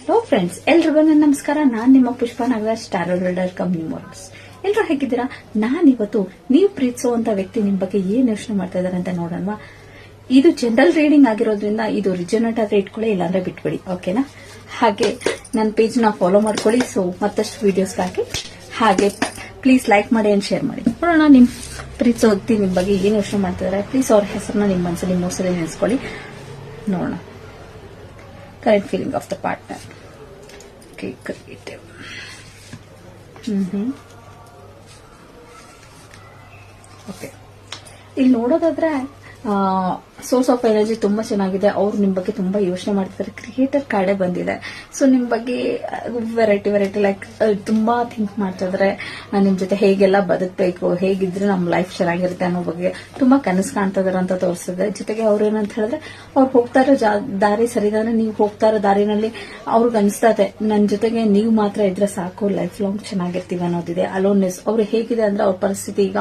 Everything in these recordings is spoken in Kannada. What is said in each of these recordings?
ಹಲೋ ಫ್ರೆಂಡ್ಸ್, ಎಲ್ರಿಗೂ ನನ್ನ ನಮಸ್ಕಾರ. ನಾನ್ ನಿಮ್ಮ Pushpa Nagaraj, star builder company motors. ಎಲ್ರು ಹೇಗಿದ್ದೀರಾ? ನಾನಿವತ್ತು ನೀವು ಪ್ರೀತಿಸುವಂತ ವ್ಯಕ್ತಿ ನಿಮ್ ಬಗ್ಗೆ ಏನ್ ಯೋಚನೆ ಮಾಡ್ತಾ ಇದಾರೆ ಅಂತ ನೋಡೋಣ. ಇದು ಜನರಲ್ ರೀಡಿಂಗ್ ಆಗಿರೋದ್ರಿಂದ ಇದು ರಿಜನೇಟ್ ಆದ್ರೆ ಇಟ್ಕೊಳ್ಳಿ, ಇಲ್ಲಾಂದ್ರೆ ಬಿಟ್ಬಿಡಿ, ಓಕೆನಾ? ಹಾಗೆ ನನ್ನ ಪೇಜ್ ನ ಫಾಲೋ ಮಾಡ್ಕೊಳ್ಳಿ. ಸೊ ಮತ್ತಷ್ಟು ವಿಡಿಯೋಸ್ ಹಾಕಿ, ಹಾಗೆ ಪ್ಲೀಸ್ ಲೈಕ್ ಮಾಡಿ ಅಂಡ್ ಶೇರ್ ಮಾಡಿ. ನೋಡೋಣ ನಿಮ್ ಪ್ರೀತಿಸೋ ವ್ಯಕ್ತಿ ನಿಮ್ ಬಗ್ಗೆ ಏನ್ ಯೋಚನೆ ಮಾಡ್ತಾ ಇದಾರೆ. ಪ್ಲೀಸ್ ಅವ್ರ ಹೆಸರನ್ನ ನಿಮ್ ಮನಸ್ಸಲ್ಲಿ ಮೋಸಲ್ಲಿ ನೆನೆಸ್ಕೊಳ್ಳಿ. ನೋಡೋಣ. Current feeling of the partner. Okay, creative. Okay. ಇಲ್ಲಿ ನೋಡೋದಾದ್ರೆ ಸೋರ್ಸ್ ಆಫ್ ಎನರ್ಜಿ ತುಂಬಾ ಚೆನ್ನಾಗಿದೆ. ಅವ್ರು ನಿಮ್ ಬಗ್ಗೆ ತುಂಬಾ ಯೋಚನೆ ಮಾಡ್ತಿದ್ದಾರೆ. ಕ್ರಿಯೇಟರ್ ಕಾರ್ಡೆ ಬಂದಿದೆ. ಸೊ ನಿಮ್ ಬಗ್ಗೆ ವೆರೈಟಿ ಲೈಕ್ ತುಂಬಾ ಥಿಂಕ್ ಮಾಡ್ತಾ ಇದಾರೆ. ನಿಮ್ ಜೊತೆ ಹೇಗೆಲ್ಲ ಬದುಕಬೇಕು, ಹೇಗಿದ್ರೆ ನಮ್ ಲೈಫ್ ಚೆನ್ನಾಗಿರುತ್ತೆ ಅನ್ನೋ ಬಗ್ಗೆ ತುಂಬಾ ಕನಸು ಕಾಣ್ತಾ ಇದಾರೆ ಅಂತ ತೋರಿಸಿದೆ. ಜೊತೆಗೆ ಅವ್ರು ಏನಂತ ಹೇಳಿದ್ರೆ, ಅವ್ರು ಹೋಗ್ತಾ ಇರೋ ದಾರಿ ಸರಿದಾದ್ರೆ ನೀವು ಹೋಗ್ತಾ ಇರೋ ದಾರಿನಲ್ಲಿ ಅವ್ರಿಗೆ ಅನಿಸ್ತಾ ಇದೆ ನನ್ ಜೊತೆಗೆ ನೀವು ಮಾತ್ರ ಇದ್ರೆ ಸಾಕು, ಲೈಫ್ ಲಾಂಗ್ ಚೆನ್ನಾಗಿರ್ತೀವಿ ಅನ್ನೋದಿದೆ. ಅಲೋನ್ನೆಸ್ ಅವ್ರು ಹೇಗಿದೆ ಅಂದ್ರೆ, ಅವ್ರ ಪರಿಸ್ಥಿತಿ ಈಗ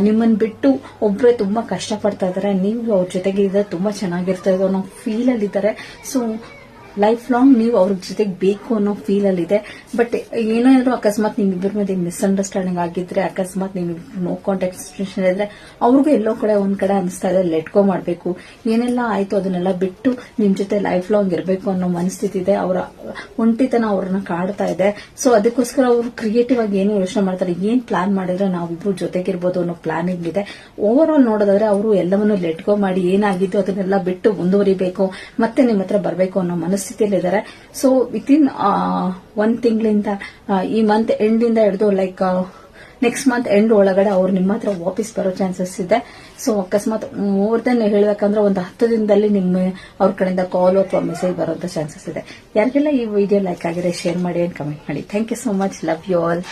ನಿಮ್ಮನ್ನ ಬಿಟ್ಟು ಒಬ್ರೆ ತುಂಬಾ ಕಷ್ಟ ಪಡ್ತಾ ಇದಾರೆ. ನೀವು ಅವ್ರ ಜೊತೆಗೆ ಇದ್ರೆ ತುಂಬಾ ಚೆನ್ನಾಗಿರ್ತಾ ಇದೆ ಅನ್ನೋ ಫೀಲ್ ಅಲ್ಲಿ ಇದ್ದಾರೆ. ಸೊ ಲೈಫ್ ಲಾಂಗ್ ನೀವು ಅವ್ರ ಜೊತೆಗೆ ಬೇಕು ಅನ್ನೋ ಫೀಲ್ ಅಲ್ಲಿ ಇದೆ. ಬಟ್ ಏನಾದ್ರು ಅಕಸ್ಮಾತ್ ನಿಮ್ಮಿಬ್ಬರ ಮೇಲೆ ಮಿಸ್ಅಂಡರ್ಸ್ಟ್ಯಾಂಡಿಂಗ್ ಆಗಿದ್ರೆ, ಅಕಸ್ಮಾತ್ ನಿಮ್ಮಿಬ್ರು ನೋ ಕಾಂಟ್ಯಾಕ್ಟ್ ಸಿಚುವೇಶನ್ ಇದ್ರೆ, ಅವ್ರಿಗೂ ಎಲ್ಲೋ ಒಂದ್ ಕಡೆ ಅನಿಸ್ತಾ ಇದೆ ಲೆಟ್ ಗೋ ಮಾಡ್ಬೇಕು, ಏನೆಲ್ಲ ಆಯ್ತು ಅದನ್ನೆಲ್ಲ ಬಿಟ್ಟು ನಿಮ್ ಜೊತೆ ಲೈಫ್ ಲಾಂಗ್ ಇರಬೇಕು ಅನ್ನೋ ಮನಸ್ಥಿತಿ ಇದೆ. ಅವರ ಒಂಟಿತನ ಅವ್ರನ್ನ ಕಾಡ್ತಾ ಇದೆ. ಸೊ ಅದಕ್ಕೋಸ್ಕರ ಅವರು ಕ್ರಿಯೇಟಿವ್ ಆಗಿ ಏನು ಯೋಚನೆ ಮಾಡ್ತಾರೆ, ಏನ್ ಪ್ಲಾನ್ ಮಾಡಿದ್ರೆ ನಾವಿಬ್ರು ಜೊತೆಗಿರ್ಬೋದು ಅನ್ನೋ ಪ್ಲಾನಿಂಗ್ ಇದೆ. ಓವರ್ ಆಲ್ ನೋಡೋದಾದ್ರೆ ಅವರು ಎಲ್ಲವನ್ನೂ ಲೆಟ್ ಗೋ ಮಾಡಿ ಏನಾಗಿದ್ದು ಅದನ್ನೆಲ್ಲ ಬಿಟ್ಟು ಮುಂದುವರಿಬೇಕು, ಮತ್ತೆ ನಿಮ್ಮ ಹತ್ರ ಬರಬೇಕು ಅನ್ನೋ ಮನಸ್ಥಿತಿಯಲ್ಲಿದ್ದಾರೆ. ಸೊ ವಿತಿನ್ 1 ತಿಂಗಳಿಂದ ಈ ಮಂತ್ ಎಂಡ್ ಇಂದ ಹಿಡಿದು ಲೈಕ್ ನೆಕ್ಸ್ಟ್ ಮಂತ್ ಎಂಡ್ ಒಳಗಡೆ ಅವ್ರು ನಿಮ್ಮ ಹತ್ರ ವಾಪಸ್ ಬರೋ ಚಾನ್ಸಸ್ ಇದೆ. ಸೊ ಅಕಸ್ಮಾತ್ ಮೋರ್ ದೆನ್ ಹೇಳ್ಬೇಕಂದ್ರೆ ಒಂದು 10 ದಿನದಲ್ಲಿ ನಿಮ್ಮ ಅವ್ರ ಕಡೆಯಿಂದ ಕಾಲ್ ಅಥವಾ ಮೆಸೇಜ್ ಬರೋಂತ ಚಾನ್ಸಸ್ ಇದೆ. ಯಾರಿಗೆಲ್ಲ ಈ ವಿಡಿಯೋ ಲೈಕ್ ಆಗಿದೆ ಶೇರ್ ಮಾಡಿ ಅಂಡ್ ಕಮೆಂಟ್ ಮಾಡಿ. Thank you so much. Love you all.